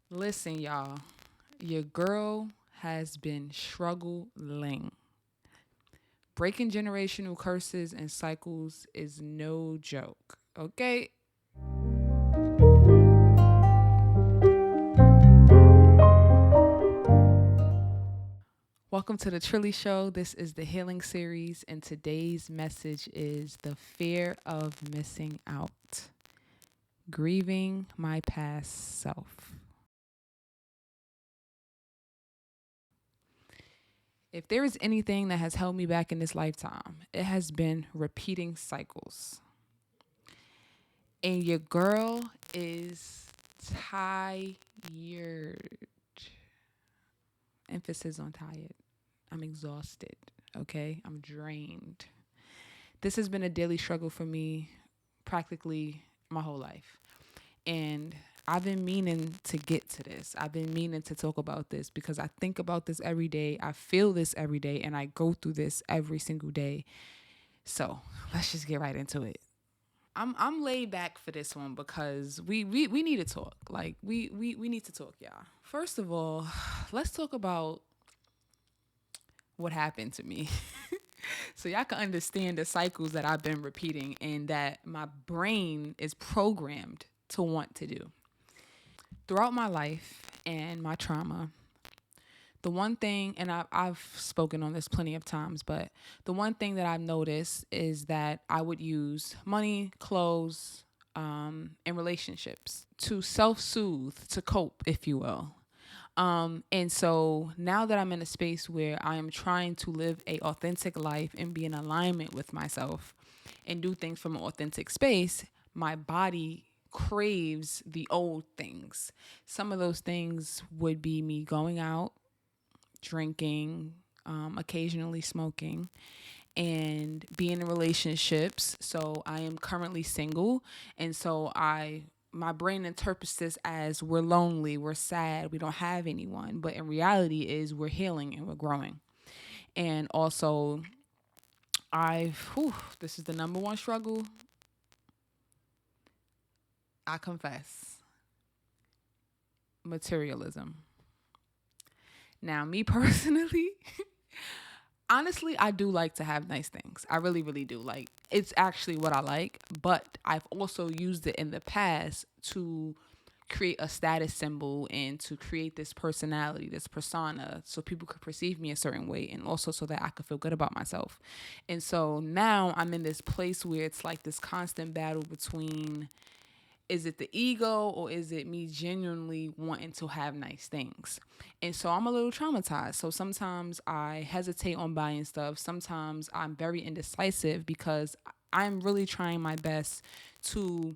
Listen, y'all, your girl has been struggling. Breaking generational curses and cycles is no joke, okay? Welcome to the Trilly Show. This is the healing series, and today's message is the fear of missing out. Grieving my past self. If there is anything that has held me back in this lifetime, it has been repeating cycles. And your girl is tired. Emphasis on tired. I'm exhausted. Okay. I'm drained. This has been a daily struggle for me practically my whole life. And I've been meaning to get to this. I've been meaning to talk about this because I think about this every day. I feel this every day and I go through this every single day. So let's just get right into it. I'm laid back for this one because we need to talk. Like we need to talk, y'all. First of all, let's talk about what happened to me. So y'all can understand the cycles that I've been repeating and that my brain is programmed to want to do. Throughout my life and my trauma, the one thing, and I've spoken on this plenty of times, but the one thing that I've noticed is that I would use money, clothes, and relationships to self soothe, to cope, if you will. And so now that I'm in a space where I am trying to live a authentic life and be in alignment with myself and do things from an authentic space, my body craves the old things. Some of those things would be me going out, drinking, occasionally smoking, and being in relationships. So I am currently single, and so I my brain interprets this as we're lonely, we're sad, we don't have anyone, but in reality is we're healing and we're growing. And also this is the number one struggle. I confess, materialism. Now, me personally, honestly, I do like to have nice things. I really, really do. Like, it's actually what I like, but I've also used it in the past to create a status symbol and to create this personality, this persona, so people could perceive me a certain way and also so that I could feel good about myself. And so now I'm in this place where it's like this constant battle between, is it the ego or is it me genuinely wanting to have nice things? And so I'm a little traumatized. So sometimes I hesitate on buying stuff. Sometimes I'm very indecisive because I'm really trying my best to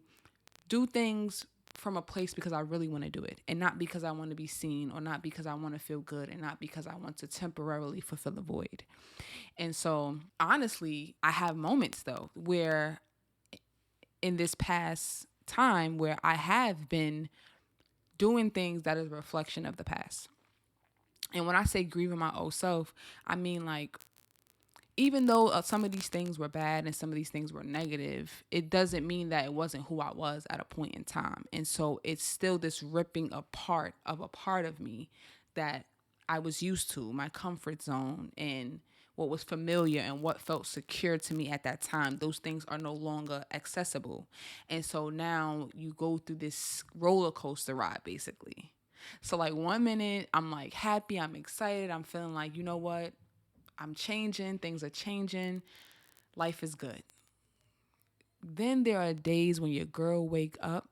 do things from a place because I really want to do it and not because I want to be seen or not because I want to feel good and not because I want to temporarily fulfill a void. And so honestly, I have moments though where in this past time where I have been doing things that is a reflection of the past. And when I say grieving my old self, I mean like even though some of these things were bad and some of these things were negative, it doesn't mean that it wasn't who I was at a point in time. And so it's still this ripping apart of a part of me that I was used to, my comfort zone and what was familiar and what felt secure to me at that time. Those things are no longer accessible. And so now you go through this roller coaster ride basically. So like one minute I'm like happy, I'm excited, I'm feeling like, you know what? I'm changing, things are changing, life is good. Then there are days when your girl wake up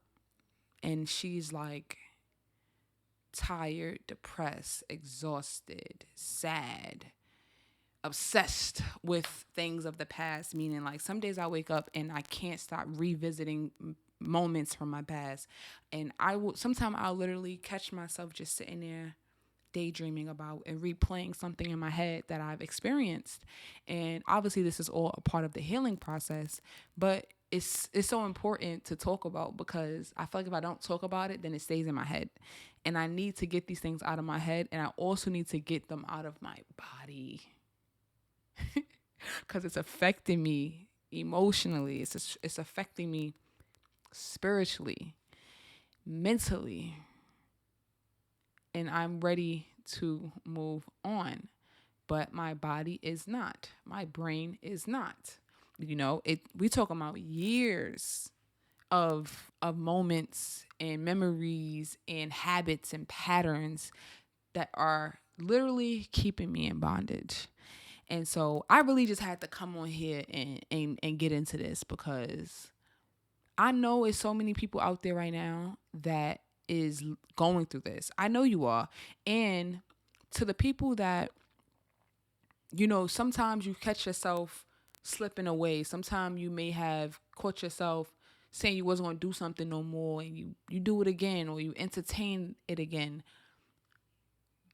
and she's like tired, depressed, exhausted, sad, obsessed with things of the past, meaning like some days I wake up and I can't stop revisiting moments from my past. And I will sometimes I'll literally catch myself just sitting there daydreaming about and replaying something in my head that I've experienced. And obviously this is all a part of the healing process, but it's so important to talk about because I feel like if I don't talk about it, then it stays in my head. And I need to get these things out of my head and I also need to get them out of my body because it's affecting me emotionally. It's affecting me spiritually, mentally. and I'm ready to move on. But my body is not. My brain is not. We talk about years of moments and memories and habits and patterns that are literally keeping me in bondage. And so I really just had to come on here and get into this, because I know it's so many people out there right now that is going through this. I know you are. And to the people that, sometimes you catch yourself slipping away. Sometimes you may have caught yourself saying you wasn't going to do something no more, and you do it again, or you entertain it again.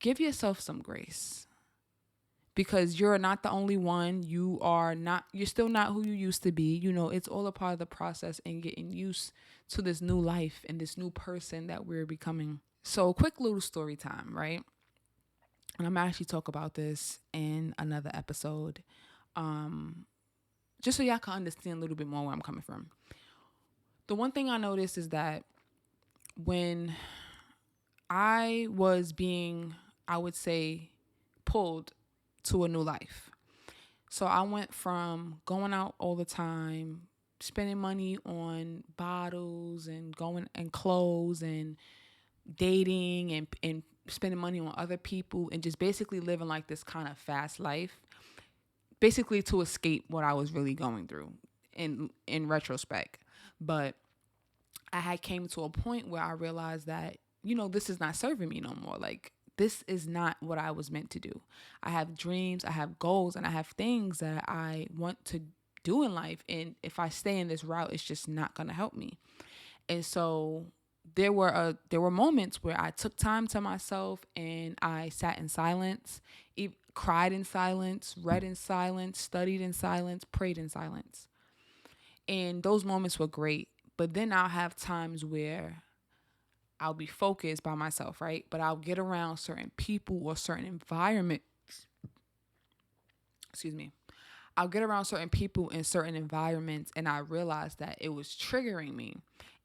Give yourself some grace, because you're not the only one. You're still not who you used to be. It's all a part of the process and getting used to this new life and this new person that we're becoming. So quick little story time, right? And I'm actually talk about this in another episode, just so y'all can understand a little bit more where I'm coming from. The one thing I noticed is that when I was being, I would say, pulled to a new life. So I went from going out all the time, spending money on bottles and going and clothes and dating and spending money on other people, and just basically living like this kind of fast life, basically to escape what I was really going through in retrospect. But I had came to a point where I realized that, this is not serving me no more. Like, this is not what I was meant to do. I have dreams, I have goals, and I have things that I want to do in life. And if I stay in this route, it's just not going to help me. And so there were moments where I took time to myself, and I sat in silence, cried in silence, read in silence, studied in silence, prayed in silence. And those moments were great. But then I'll have times where I'll be focused by myself, right? But I'll get around certain people or certain environments. Excuse me. I'll get around certain people in certain environments, and I realized that it was triggering me.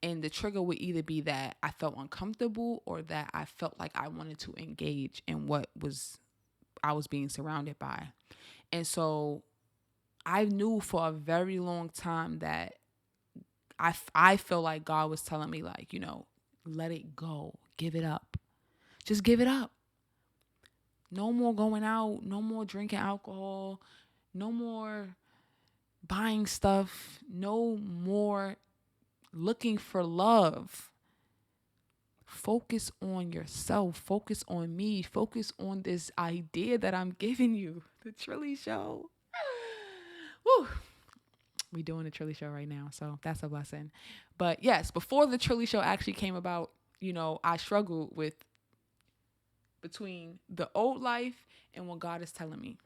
And the trigger would either be that I felt uncomfortable, or that I felt like I wanted to engage in what I was being surrounded by. And so I knew for a very long time that I feel like God was telling me, like, let it go. Give it up. Just give it up. No more going out. No more drinking alcohol. No more buying stuff. No more looking for love. Focus on yourself. Focus on me. Focus on this idea that I'm giving you. The Trilly Show. Woo. We doing the Trilly Show right now, so that's a blessing. But yes, before the Trilly Show actually came about, I struggled with between the old life and what God is telling me.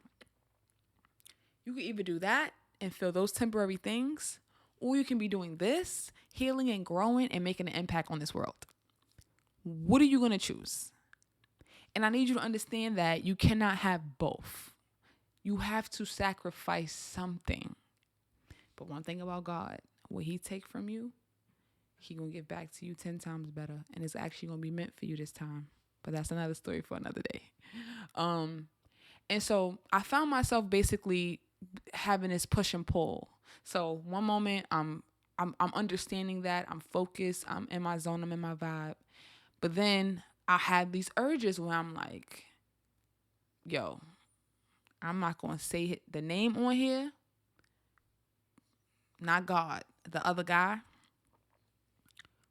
You can either do that and feel those temporary things, or you can be doing this, healing and growing and making an impact on this world. What are you going to choose? And I need you to understand that you cannot have both. You have to sacrifice something. But one thing about God, what he take from you, he going to give back to you 10 times better. And it's actually going to be meant for you this time. But that's another story for another day. And so I found myself basically having this push and pull. So one moment I'm understanding that, I'm focused, I'm in my zone, I'm in my vibe. But then I had these urges where I'm like, yo, I'm not going to say the name on here. Not God, the other guy.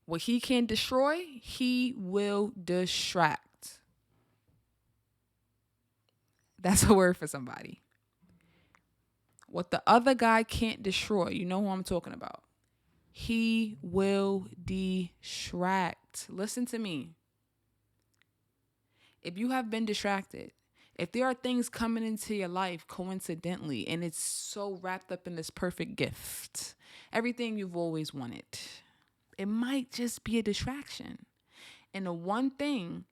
What he can destroy, he will distract. That's a word for somebody. What the other guy can't destroy, you know who I'm talking about. He will distract. Listen to me. If you have been distracted, if there are things coming into your life coincidentally, and it's so wrapped up in this perfect gift, everything you've always wanted, it might just be a distraction. And the one thing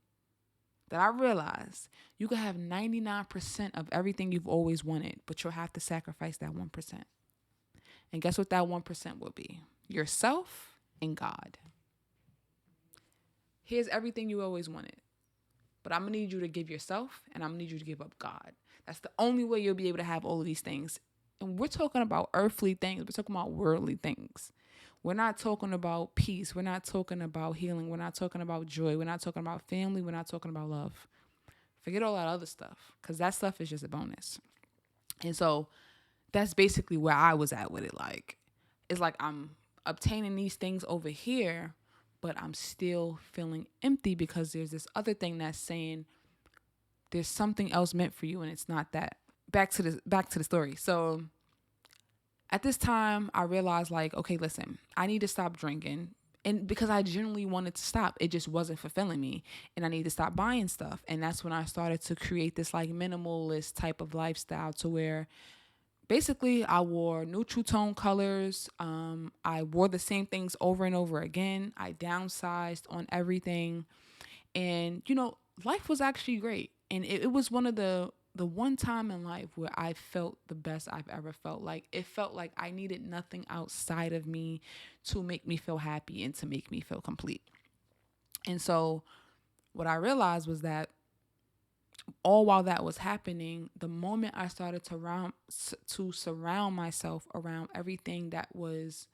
that I realized, you can have 99% of everything you've always wanted, but you'll have to sacrifice that 1%. And guess what that 1% will be? Yourself and God. Here's everything you always wanted. But I'm going to need you to give yourself, and I'm going to need you to give up God. That's the only way you'll be able to have all of these things. And we're talking about earthly things. We're talking about worldly things. We're not talking about peace. We're not talking about healing. We're not talking about joy. We're not talking about family. We're not talking about love. Forget all that other stuff, because that stuff is just a bonus. And so that's basically where I was at with it. Like, it's like I'm obtaining these things over here, but I'm still feeling empty because there's this other thing that's saying there's something else meant for you, and it's not that. Back to the story. So at this time, I realized, like, okay, listen, I need to stop drinking. And because I genuinely wanted to stop, it just wasn't fulfilling me. And I need to stop buying stuff. And that's when I started to create this like minimalist type of lifestyle, to where basically I wore neutral tone colors. I wore the same things over and over again. I downsized on everything. And, life was actually great. And it was one of the one time in life where I felt the best I've ever felt. Like, it felt like I needed nothing outside of me to make me feel happy and to make me feel complete. And so what I realized was that all while that was happening, the moment I started to surround myself around everything that was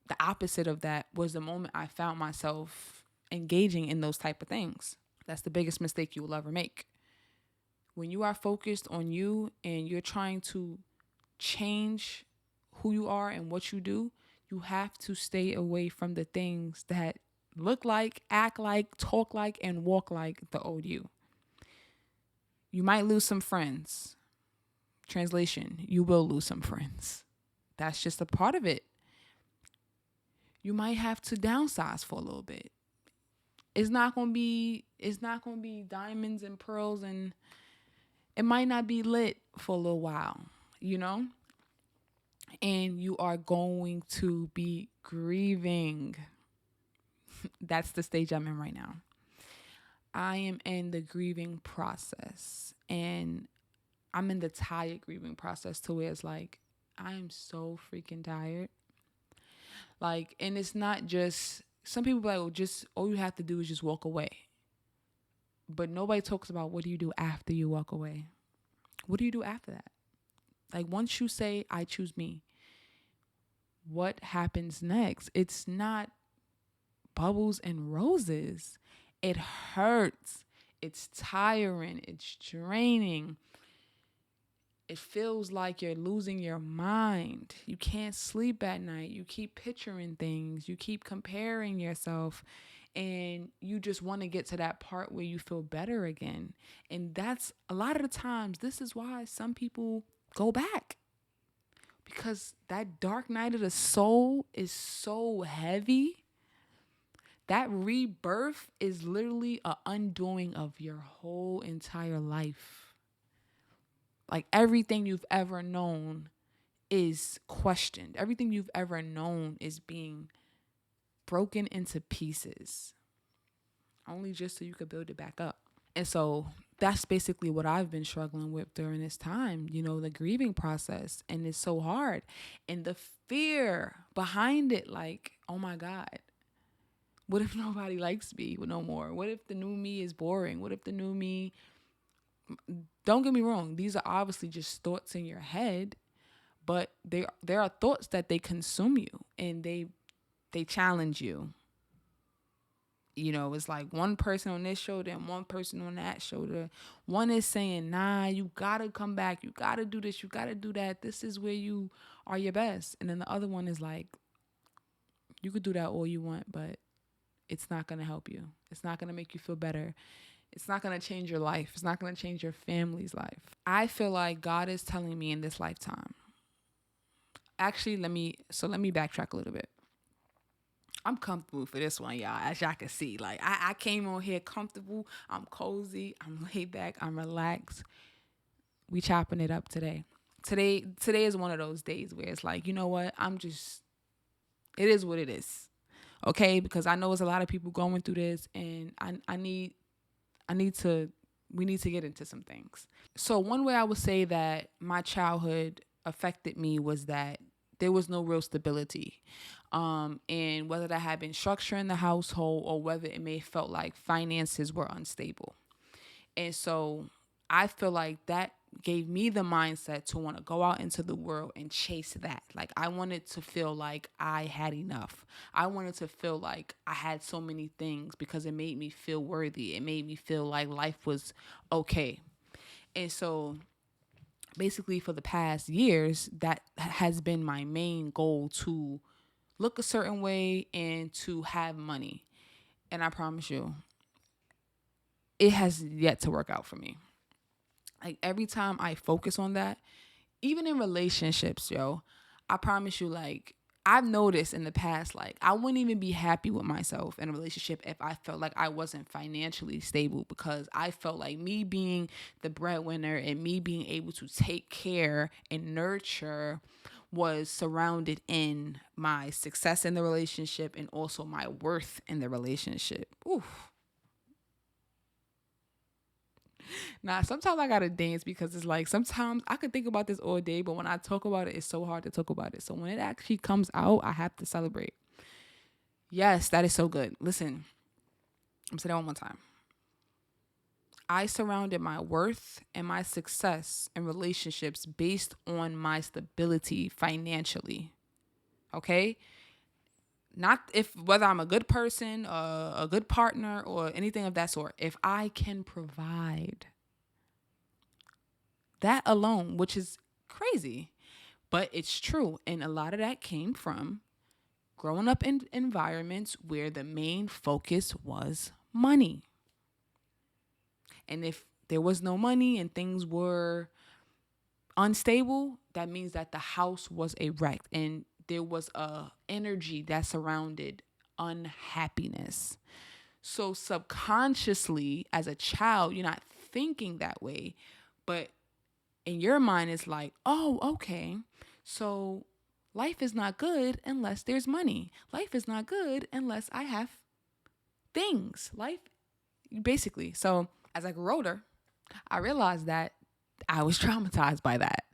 the opposite of that, was the moment I found myself engaging in those type of things. That's the biggest mistake you will ever make. When you are focused on you and you're trying to change who you are and what you do, you have to stay away from the things that look like, act like, talk like, and walk like the old you. You might lose some friends. Translation, you will lose some friends. That's just a part of it. You might have to downsize for a little bit. It's not gonna be diamonds and pearls, and it might not be lit for a little while, and you are going to be grieving. That's the stage I'm in right now. I am in the grieving process, and I'm in the tired grieving process, to where it's like, I am so freaking tired. Like, and it's not just, some people be like, well, just, all you have to do is just walk away. But nobody talks about, what do you do after you walk away? What do you do after that? Like, once you say, I choose me, what happens next? It's not bubbles and roses. It hurts. It's tiring. It's draining. It feels like you're losing your mind. You can't sleep at night. You keep picturing things. You keep comparing yourself. And you just want to get to that part where you feel better again. And that's, a lot of the times, this is why some people go back. Because that dark night of the soul is so heavy. That rebirth is literally an undoing of your whole entire life. Like, everything you've ever known is questioned. Everything you've ever known is being broken into pieces, only just so you could build it back up. And so that's basically what I've been struggling with during this time, the grieving process. And it's so hard. And the fear behind it, like, oh my God, what if nobody likes me no more? What if the new me is boring? What if the new me, don't get me wrong, these are obviously just thoughts in your head, but there are thoughts that they consume you, and they challenge you. It's like one person on this shoulder and one person on that shoulder. One is saying, nah, you gotta come back. You gotta do this. You gotta do that. This is where you are your best. And then the other one is like, you could do that all you want, but it's not gonna help you. It's not gonna make you feel better. It's not gonna change your life. It's not gonna change your family's life. I feel like God is telling me in this lifetime. Actually, let me backtrack a little bit. I'm comfortable for this one, y'all, as y'all can see. Like, I came on here comfortable. I'm cozy. I'm laid back. I'm relaxed. We chopping it up today. Today is one of those days where it's like, you know what? It is what it is. Okay? Because I know there's a lot of people going through this, and we need to get into some things. So one way I would say that my childhood affected me was that there was no real stability. And whether that had been structure in the household or whether it may have felt like finances were unstable. And so I feel like that gave me the mindset to want to go out into the world and chase that. Like I wanted to feel like I had enough. I wanted to feel like I had so many things because it made me feel worthy. It made me feel like life was okay. And so basically for the past years, that has been my main goal, to look a certain way and to have money. And I promise you, it has yet to work out for me. Like every time I focus on that, even in relationships, yo, I promise you, like, I've noticed in the past, like, I wouldn't even be happy with myself in a relationship if I felt like I wasn't financially stable, because I felt like me being the breadwinner and me being able to take care and nurture was surrounded in my success in the relationship and also my worth in the relationship. Oof. Nah, sometimes I gotta dance because it's like sometimes I could think about this all day, but when I talk about it, it's so hard to talk about it. So when it actually comes out, I have to celebrate. Yes, that is so good. Listen, I'm saying that one more time. I surrounded my worth and my success in relationships based on my stability financially. Okay? Not if whether I'm a good person, a good partner, or anything of that sort. If I can provide that alone, which is crazy, but it's true. And a lot of that came from growing up in environments where the main focus was money. And if there was no money and things were unstable, that means that the house was a wreck and there was a energy that surrounded unhappiness. So subconsciously as a child, you're not thinking that way, but in your mind it's like, oh, okay, so life is not good unless there's money. Life is not good unless I have things. Life, basically. So as I grew older, I realized that I was traumatized by that.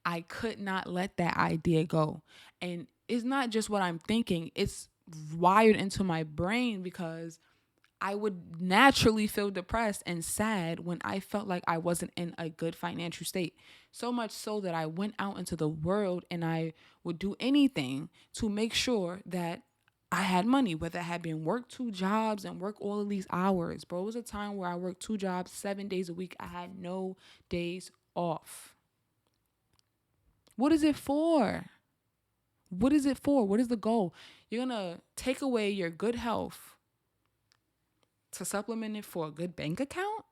I could not let that idea go. And it's not just what I'm thinking, it's wired into my brain because I would naturally feel depressed and sad when I felt like I wasn't in a good financial state. So much so that I went out into the world and I would do anything to make sure that I had money, whether I had been work 2 jobs and work all of these hours. Bro, it was a time where I worked 2 jobs, 7 days a week. I had no days off. What is it for? What is it for? What is the goal? You're going to take away your good health to supplement it for a good bank account?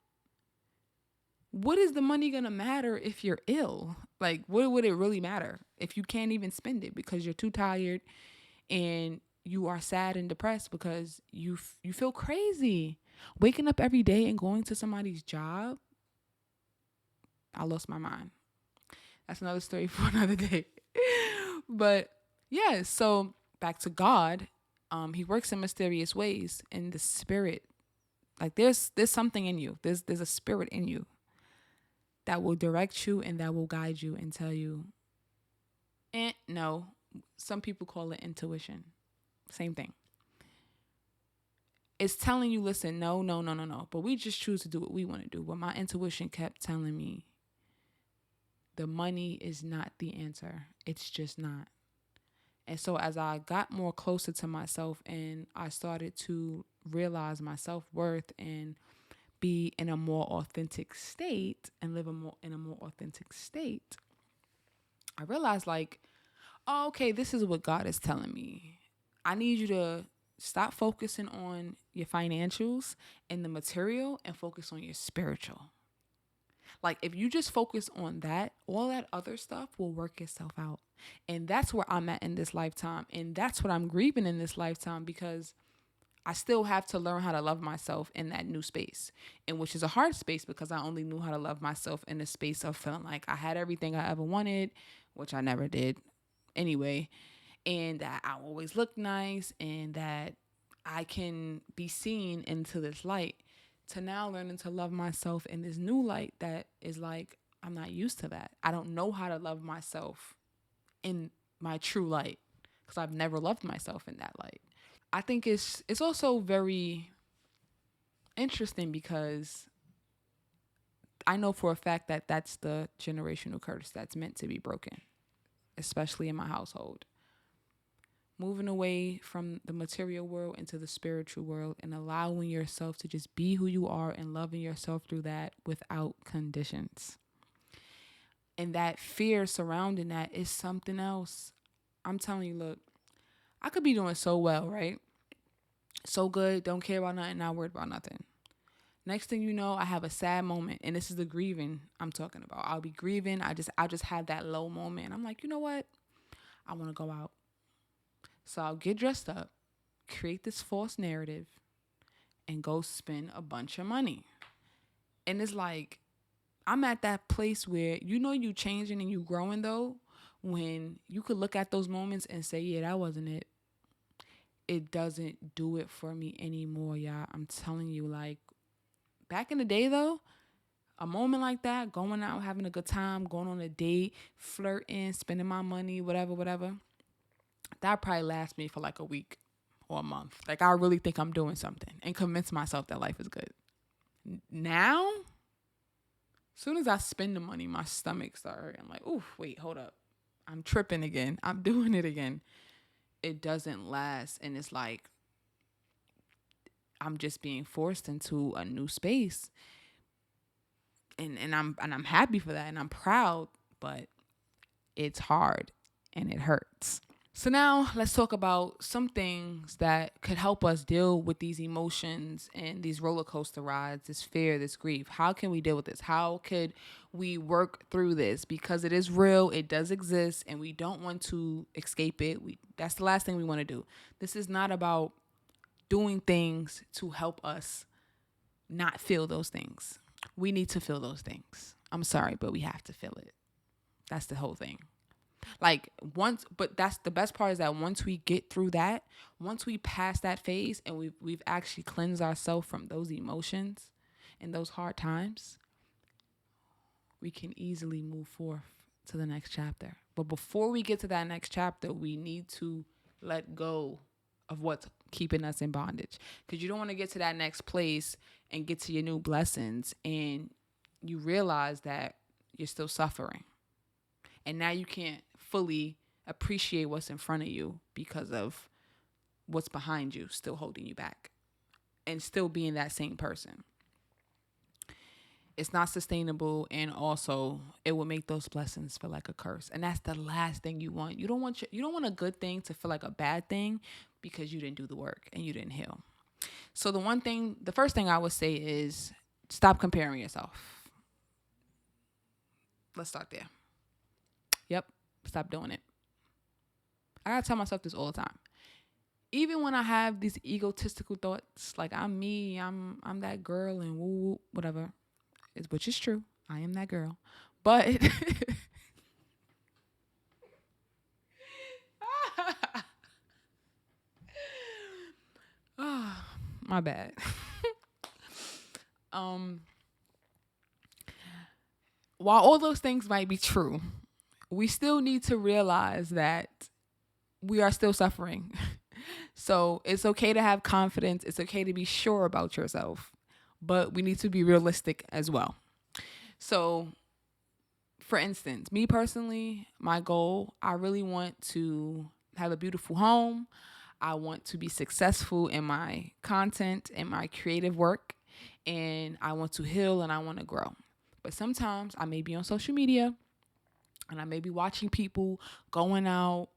What is the money going to matter if you're ill? Like, what would it really matter if you can't even spend it because you're too tired and you are sad and depressed because you feel crazy? Waking up every day and going to somebody's job, I lost my mind. That's another story for another day. But yeah, so back to God. He works in mysterious ways in the spirit. Like there's something in you. There's a spirit in you that will direct you and that will guide you and tell you, no. Some people call it intuition. Same thing. It's telling you, listen, no, no, no, no, no. But we just choose to do what we want to do. But my intuition kept telling me the money is not the answer. It's just not. And so as I got more closer to myself and I started to realize my self-worth and be in a more authentic state and live in a more authentic state, I realized like, oh, okay, this is what God is telling me. I need you to stop focusing on your financials and the material and focus on your spiritual. Like if you just focus on that, all that other stuff will work itself out. And that's where I'm at in this lifetime. And that's what I'm grieving in this lifetime because I still have to learn how to love myself in that new space. And which is a hard space because I only knew how to love myself in the space of feeling like I had everything I ever wanted, which I never did anyway. And that I always look nice and that I can be seen into this light, to now learning to love myself in this new light that is like, I'm not used to that. I don't know how to love myself in my true light because I've never loved myself in that light. I think it's also very interesting because I know for a fact that that's the generational curse that's meant to be broken, especially in my household. Moving away from the material world into the spiritual world and allowing yourself to just be who you are and loving yourself through that without conditions. And that fear surrounding that is something else. I'm telling you, look, I could be doing so well, right? So good, don't care about nothing, not worried about nothing. Next thing you know, I have a sad moment, and this is the grieving I'm talking about. I'll be grieving. I'll just have that low moment. I'm like, you know what? I want to go out. So I'll get dressed up, create this false narrative, and go spend a bunch of money. And it's like, I'm at that place where you changing and you growing though, when you could look at those moments and say, yeah, that wasn't it. It doesn't do it for me anymore, y'all. I'm telling you, like, back in the day though, a moment like that, going out, having a good time, going on a date, flirting, spending my money, whatever, that probably lasts me for like a week or a month. Like, I really think I'm doing something and convince myself that life is good. Now, as soon as I spend the money, my stomach starts hurting. I'm like, ooh, wait, hold up. I'm tripping again. I'm doing it again. It doesn't last. And it's like, I'm just being forced into a new space. And I'm happy for that and I'm proud, but it's hard and it hurts. So now let's talk about some things that could help us deal with these emotions and these roller coaster rides, this fear, this grief. How can we deal with this? How could we work through this? Because it is real, it does exist, and we don't want to escape it. That's the last thing we want to do. This is not about doing things to help us not feel those things. We need to feel those things. I'm sorry, but we have to feel it. That's the whole thing. But that's the best part, is that once we get through that, once we pass that phase and we've actually cleansed ourselves from those emotions and those hard times, we can easily move forth to the next chapter. But before we get to that next chapter, we need to let go of what's keeping us in bondage. Because you don't want to get to that next place and get to your new blessings and you realize that you're still suffering. And now you can't fully appreciate what's in front of you because of what's behind you, still holding you back and still being that same person. It's not sustainable, and also it will make those blessings feel like a curse. And that's the last thing you want. You don't want a good thing to feel like a bad thing because you didn't do the work and you didn't heal. So the first thing I would say is stop comparing yourself. Let's start there. Yep, stop doing it. I gotta tell myself this all the time. Even when I have these egotistical thoughts, like I'm me, I'm that girl and woo, whatever, which is true. I am that girl. But my bad. While all those things might be true, we still need to realize that we are still suffering. So it's okay to have confidence. It's okay to be sure about yourself, but we need to be realistic as well. So for instance, me personally, my goal, I really want to have a beautiful home. I want to be successful in my content and my creative work, and I want to heal and I want to grow. But sometimes I may be on social media and I may be watching people going out,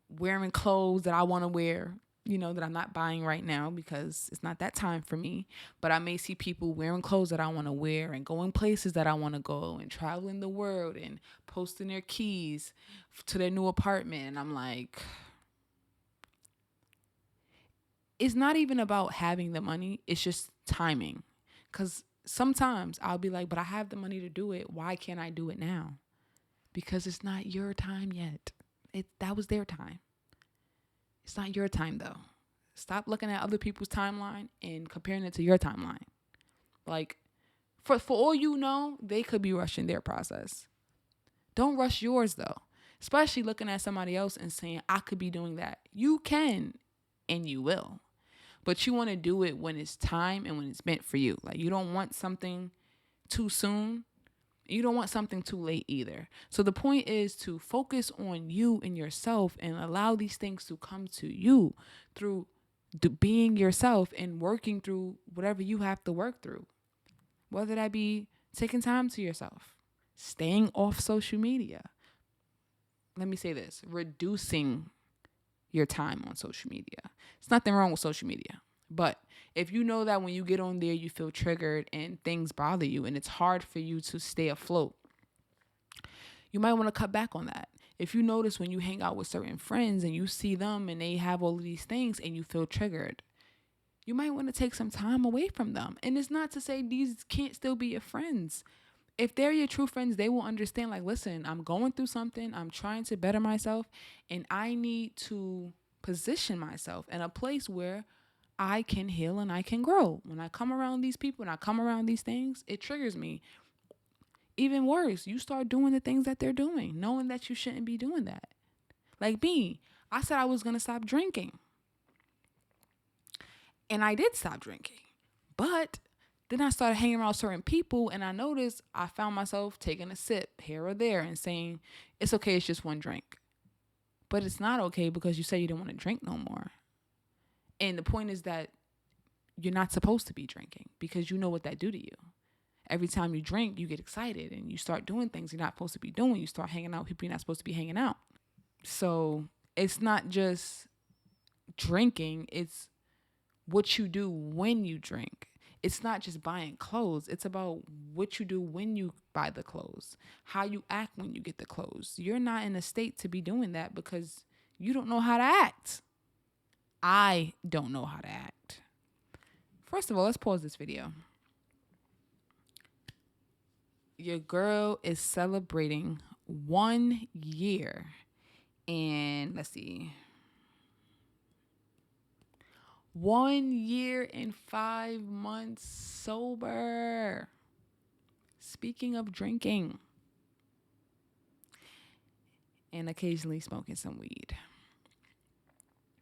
wearing clothes that I want to wear, that I'm not buying right now because it's not that time for me. But I may see people wearing clothes that I want to wear and going places that I want to go and traveling the world and posting their keys to their new apartment. And I'm like, it's not even about having the money. It's just timing. Because sometimes I'll be like, but I have the money to do it. Why can't I do it now? Because it's not your time yet. That was their time. It's not your time, though. Stop looking at other people's timeline and comparing it to your timeline. Like, for all you know, they could be rushing their process. Don't rush yours, though. Especially looking at somebody else and saying, I could be doing that. You can and you will. But you want to do it when it's time and when it's meant for you. Like, you don't want something too soon. You don't want something too late either. So the point is to focus on you and yourself and allow these things to come to you through being yourself and working through whatever you have to work through. Whether that be taking time to yourself, staying off social media. Let me say this, reducing your time on social media. There's nothing wrong with social media. But if you know that when you get on there, you feel triggered and things bother you and it's hard for you to stay afloat, you might want to cut back on that. If you notice when you hang out with certain friends and you see them and they have all of these things and you feel triggered, you might want to take some time away from them. And it's not to say these can't still be your friends. If they're your true friends, they will understand, like, listen, I'm going through something. I'm trying to better myself. And I need to position myself in a place where I can heal and I can grow. When I come around these people and I come around these things, it triggers me. Even worse, you start doing the things that they're doing, knowing that you shouldn't be doing that. Like me, I said I was going to stop drinking. And I did stop drinking. But then I started hanging around certain people and I noticed I found myself taking a sip here or there and saying, it's okay, it's just one drink. But it's not okay because you said you didn't want to drink no more. And the point is that you're not supposed to be drinking because you know what that do to you. Every time you drink, you get excited and you start doing things you're not supposed to be doing. You start hanging out with people you're not supposed to be hanging out. So it's not just drinking, it's what you do when you drink. It's not just buying clothes. It's about what you do when you buy the clothes, how you act when you get the clothes. You're not in a state to be doing that because you don't know how to act. I don't know how to act. First of all, let's pause this video. Your girl is celebrating 1 year and let's see. 1 year and 5 months sober. Speaking of drinking and occasionally smoking some weed.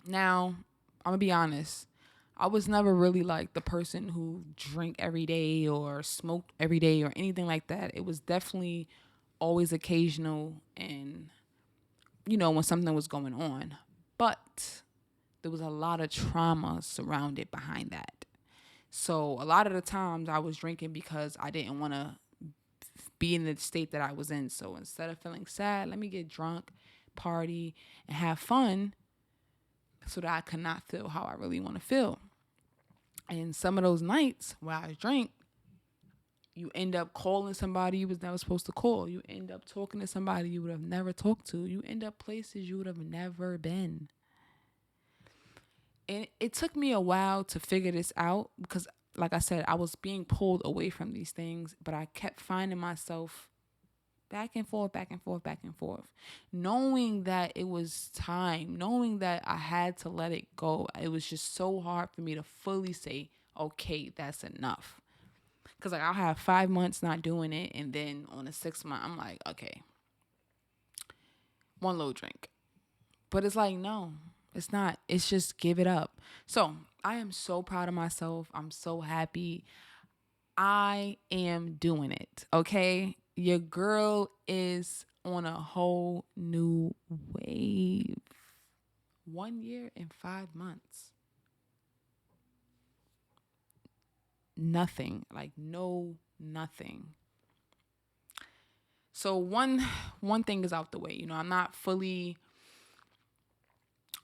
Now, I'm going to be honest. I was never really like the person who drank every day or smoked every day or anything like that. It was definitely always occasional and, when something was going on. But there was a lot of trauma surrounded behind that. So a lot of the times I was drinking because I didn't want to be in the state that I was in. So instead of feeling sad, let me get drunk, party, and have fun so that I could not feel how I really want to feel. And some of those nights where I drank, you end up calling somebody you was never supposed to call. You end up talking to somebody you would have never talked to. You end up places you would have never been. And it took me a while to figure this out because, like I said, I was being pulled away from these things, but I kept finding myself back and forth, knowing that it was time, knowing that I had to let it go. It was just so hard for me to fully say, okay, that's enough. Because I'll have 5 months not doing it, and then on the 6th month, I'm like, okay, one little drink. But it's like, no, it's not. It's just give it up. So I am so proud of myself. I'm so happy. I am doing it, okay? Your girl is on a whole new wave. 1 year and 5 months. Nothing. Like, no, nothing. So one thing is out the way. I'm not fully...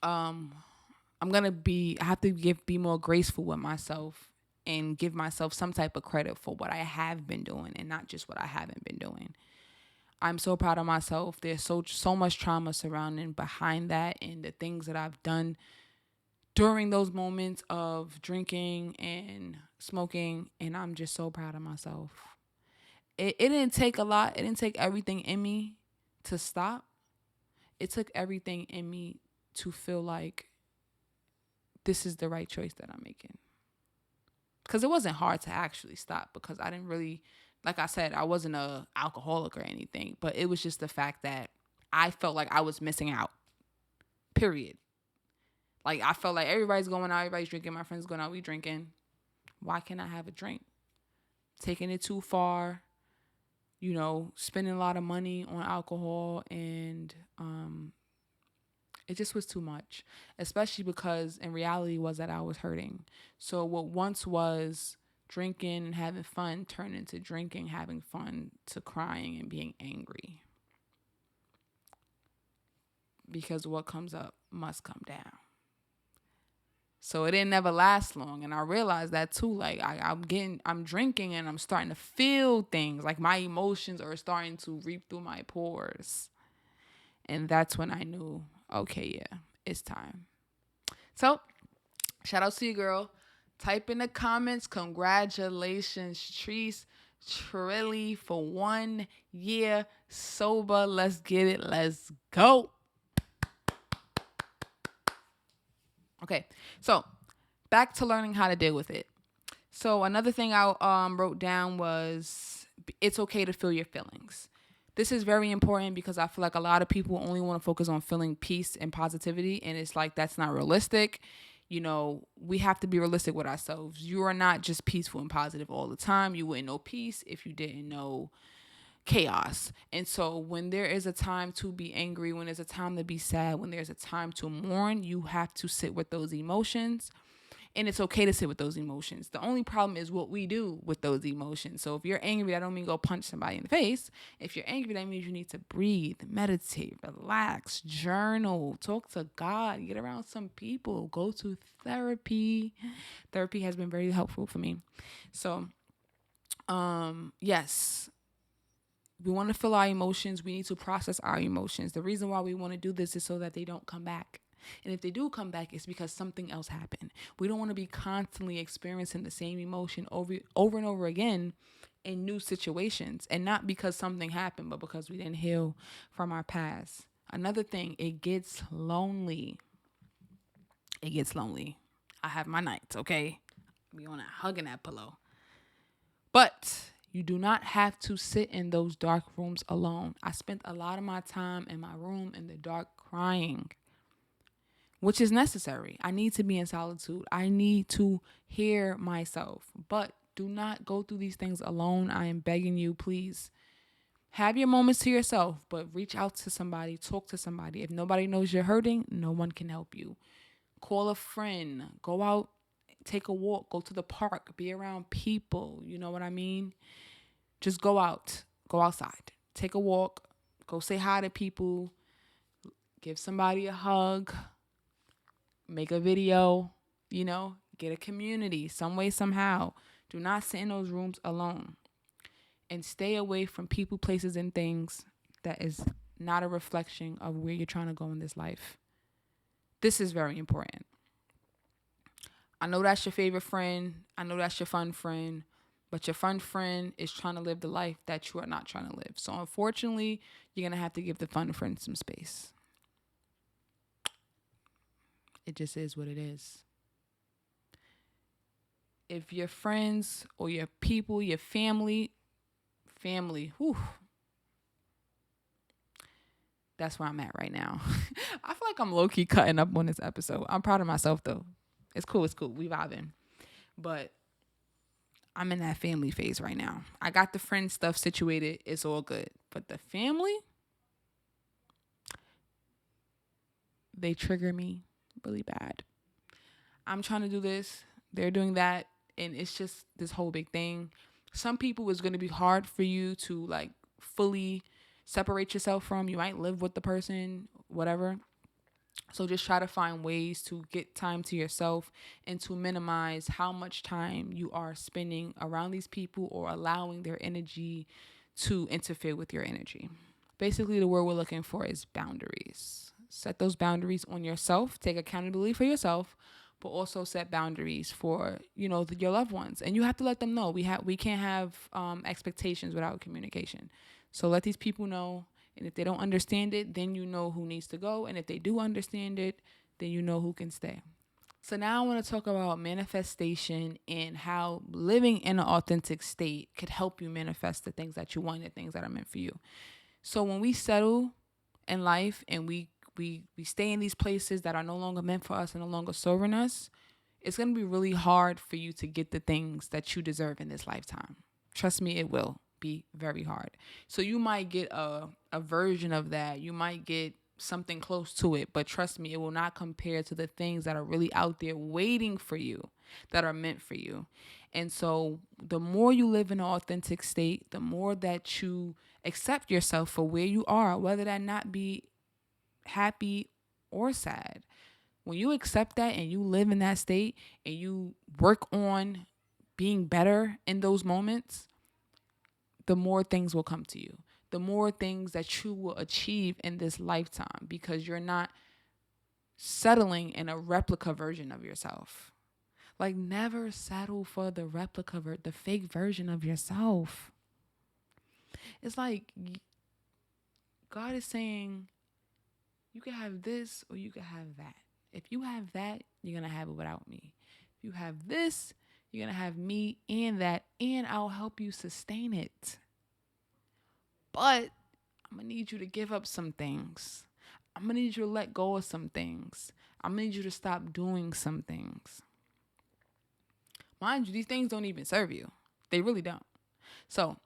I have to be more graceful with myself and give myself some type of credit for what I have been doing and not just what I haven't been doing. I'm so proud of myself. There's so much trauma surrounding behind that and the things that I've done during those moments of drinking and smoking, and I'm just so proud of myself. It didn't take a lot. It didn't take everything in me to stop. It took everything in me to feel like this is the right choice that I'm making. Because it wasn't hard to actually stop because I didn't really, like I said, I wasn't a alcoholic or anything, but it was just the fact that I felt like I was missing out. Period. Like, I felt like everybody's going out, everybody's drinking, my friends going out, we drinking. Why can't I have a drink? Taking it too far, spending a lot of money on alcohol, and it just was too much, especially because in reality was that I was hurting. So what once was drinking and having fun turned into drinking, having fun, to crying and being angry. Because what comes up must come down. So it didn't never last long. And I realized that too. Like I'm drinking and I'm starting to feel things. Like my emotions are starting to reap through my pores. And that's when I knew, okay, yeah, it's time. So shout out to you, girl. Type in the comments, congratulations, Trece Trilly, for 1 year sober. Let's get it. Let's go. Okay, so back to learning how to deal with it. So another thing I wrote down was it's okay to feel your feelings. This is very important because I feel like a lot of people only want to focus on feeling peace and positivity, and it's like that's not realistic. We have to be realistic with ourselves. You are not just peaceful and positive all the time. You wouldn't know peace if you didn't know chaos. And so when there is a time to be angry, when there's a time to be sad, when there's a time to mourn, you have to sit with those emotions. And it's okay to sit with those emotions. The only problem is what we do with those emotions. So if you're angry, that don't mean go punch somebody in the face. If you're angry, that means you need to breathe, meditate, relax, journal, talk to God, get around some people, go to therapy. Therapy has been very helpful for me. So, yes, we want to feel our emotions. We need to process our emotions. The reason why we want to do this is so that they don't come back. And if they do come back, it's because something else happened. We don't want to be constantly experiencing the same emotion over and over again in new situations. And not because something happened, but because we didn't heal from our past. Another thing, it gets lonely. It gets lonely. I have my nights, okay? Be on that hugging that pillow. But you do not have to sit in those dark rooms alone. I spent a lot of my time in my room in the dark crying, which is necessary. I need to be in solitude. I need to hear myself. But do not go through these things alone. I am begging you, please. Have your moments to yourself, but reach out to somebody, talk to somebody. If nobody knows you're hurting, no one can help you. Call a friend, go out, take a walk, go to the park, be around people. You know what I mean? Just go out, go outside, take a walk, go say hi to people, give somebody a hug, make a video, get a community some way, somehow. Do not sit in those rooms alone, and stay away from people, places, and things that is not a reflection of where you're trying to go in this life. This is very important. I know that's your favorite friend. I know that's your fun friend. But your fun friend is trying to live the life that you are not trying to live. So unfortunately, you're going to have to give the fun friend some space. It just is what it is. If your friends or your people, your family, whew, that's where I'm at right now. I feel like I'm low-key cutting up on this episode. I'm proud of myself, though. It's cool. We vibing. But I'm in that family phase right now. I got the friend stuff situated. It's all good. But the family, they trigger me really bad. I'm trying to do this. They're doing that. And it's just this whole big thing. Some people it's going to be hard for you to like fully separate yourself from. You might live with the person, whatever. So just try to find ways to get time to yourself and to minimize how much time you are spending around these people or allowing their energy to interfere with your energy. Basically, the word we're looking for is boundaries. Set those boundaries on yourself. Take accountability for yourself, but also set boundaries for, your loved ones. And you have to let them know. We can't have expectations without communication. So let these people know. And if they don't understand it, then you know who needs to go. And if they do understand it, then you know who can stay. So now I want to talk about manifestation and how living in an authentic state could help you manifest the things that you want, the things that are meant for you. So when we settle in life and we stay in these places that are no longer meant for us and no longer serving us, it's going to be really hard for you to get the things that you deserve in this lifetime. Trust me, it will be very hard. So you might get a version of that. You might get something close to it, but trust me, it will not compare to the things that are really out there waiting for you, that are meant for you. And so the more you live in an authentic state, the more that you accept yourself for where you are, whether that not be happy or sad. When you accept that and you live in that state and you work on being better in those moments, the more things will come to you. The more things that you will achieve in this lifetime, because you're not settling in a replica version of yourself. Like, never settle for the replica, the fake version of yourself. It's like God is saying, you can have this or you can have that. If you have that, you're going to have it without me. If you have this, you're going to have me and that, and I'll help you sustain it. But I'm going to need you to give up some things. I'm going to need you to let go of some things. I'm going to need you to stop doing some things. Mind you, these things don't even serve you. They really don't. So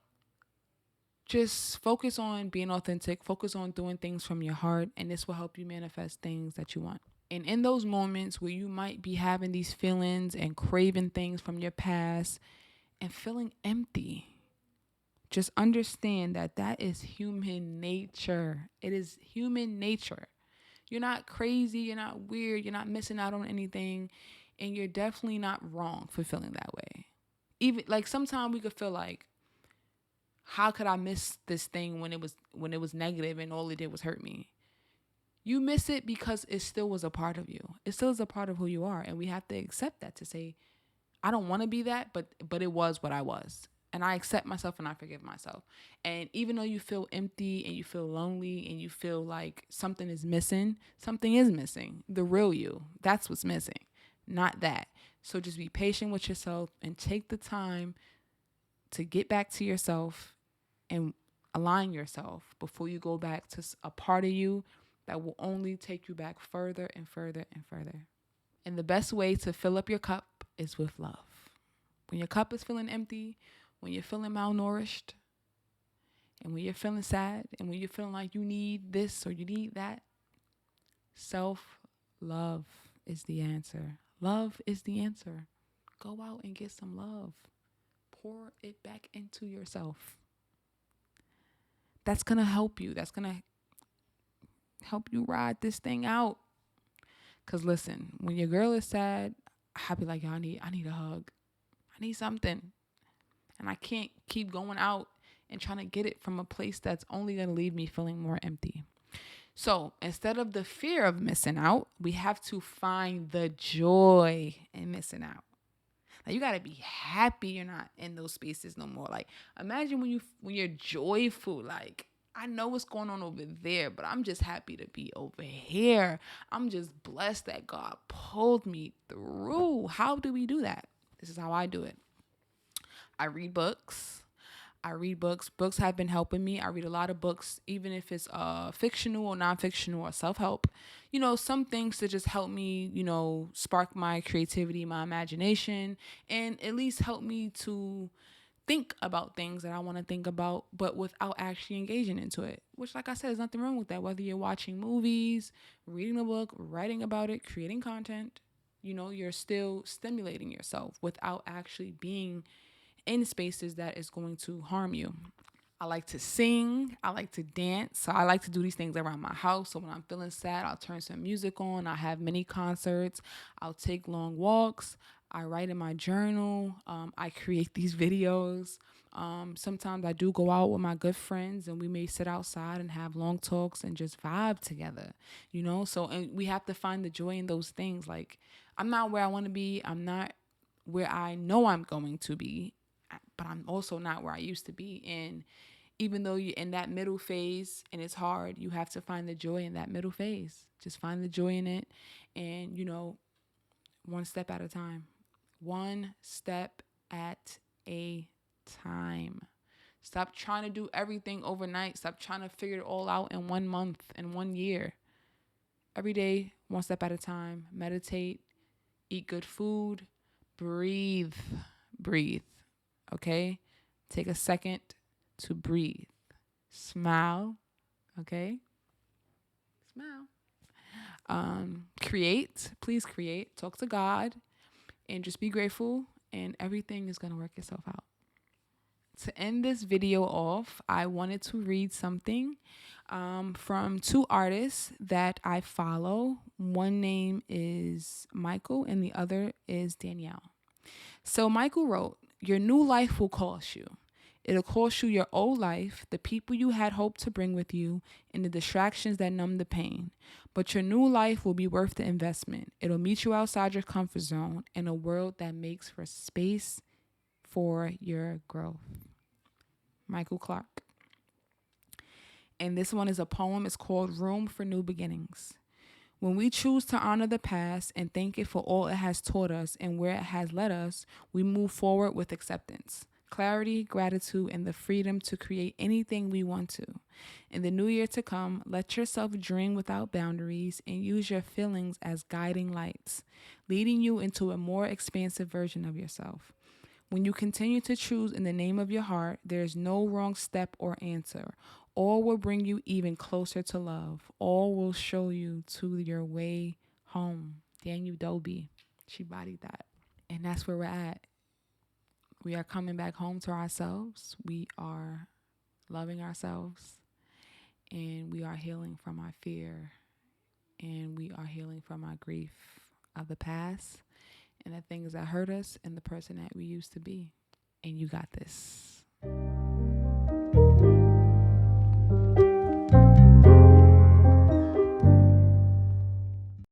just focus on being authentic. Focus on doing things from your heart, and this will help you manifest things that you want. And in those moments where you might be having these feelings and craving things from your past and feeling empty, just understand that that is human nature. It is human nature. You're not crazy. You're not weird. You're not missing out on anything. And you're definitely not wrong for feeling that way. Even like sometimes we could feel like, how could I miss this thing when it was negative and all it did was hurt me? You miss it because it still was a part of you. It still is a part of who you are. And we have to accept that, to say, I don't want to be that, but it was what I was. And I accept myself and I forgive myself. And even though you feel empty and you feel lonely and you feel like something is missing. The real you. That's what's missing, not that. So just be patient with yourself and take the time to get back to yourself and align yourself before you go back to a part of you that will only take you back further and further and further. And the best way to fill up your cup is with love. When your cup is feeling empty, when you're feeling malnourished, and when you're feeling sad, and when you're feeling like you need this or you need that, self-love is the answer. Love is the answer. Go out and get some love. Pour it back into yourself. That's going to help you. That's going to help you ride this thing out. Because listen, when your girl is sad, I'll be like, yo, I need a hug. I need something. And I can't keep going out and trying to get it from a place that's only going to leave me feeling more empty. So instead of the fear of missing out, we have to find the joy in missing out. Like, you got to be happy you're not in those spaces no more. Like, imagine when you're joyful, like, I know what's going on over there, but I'm just happy to be over here. I'm just blessed that God pulled me through. How do we do that? This is how I do it. I read books. Books have been helping me. I read a lot of books, even if it's fictional or non-fictional or self-help. Some things to just help me, spark my creativity, my imagination, and at least help me to think about things that I want to think about, but without actually engaging into it. Which, like I said, there's nothing wrong with that. Whether you're watching movies, reading a book, writing about it, creating content, you're still stimulating yourself without actually being in spaces that is going to harm you. I like to sing. I like to dance. So I like to do these things around my house. So when I'm feeling sad, I'll turn some music on. I'll have mini concerts. I'll take long walks. I write in my journal. I create these videos. Sometimes I do go out with my good friends and we may sit outside and have long talks and just vibe together, So, and we have to find the joy in those things. Like, I'm not where I want to be. I'm not where I know I'm going to be, but I'm also not where I used to be. And even though you're in that middle phase and it's hard, you have to find the joy in that middle phase. Just find the joy in it. And, one step at a time. One step at a time. Stop trying to do everything overnight. Stop trying to figure it all out in 1 month, in 1 year. Every day, one step at a time. Meditate, eat good food, breathe. Breathe. Okay? Take a second to breathe. Smile. Okay? Smile. Create. Please create. Talk to God and just be grateful, and everything is going to work itself out. To end this video off, I wanted to read something from two artists that I follow. One name is Michael and the other is Danielle. So Michael wrote, "Your new life will cost you. It'll cost you your old life, the people you had hoped to bring with you, and the distractions that numb the pain. But your new life will be worth the investment. It'll meet you outside your comfort zone in a world that makes for space for your growth." Michael Clark. And this one is a poem. It's called Room for New Beginnings. When we choose to honor the past and thank it for all it has taught us and where it has led us, we move forward with acceptance, clarity, gratitude, and the freedom to create anything we want to. In the new year to come, let yourself dream without boundaries and use your feelings as guiding lights, leading you into a more expansive version of yourself. When you continue to choose in the name of your heart, there is no wrong step or answer. All will bring you even closer to love. All will show you to your way home. Danielle Dobie, she bodied that. And that's where we're at. We are coming back home to ourselves. We are loving ourselves. And we are healing from our fear. And we are healing from our grief of the past and the things that hurt us and the person that we used to be. And you got this.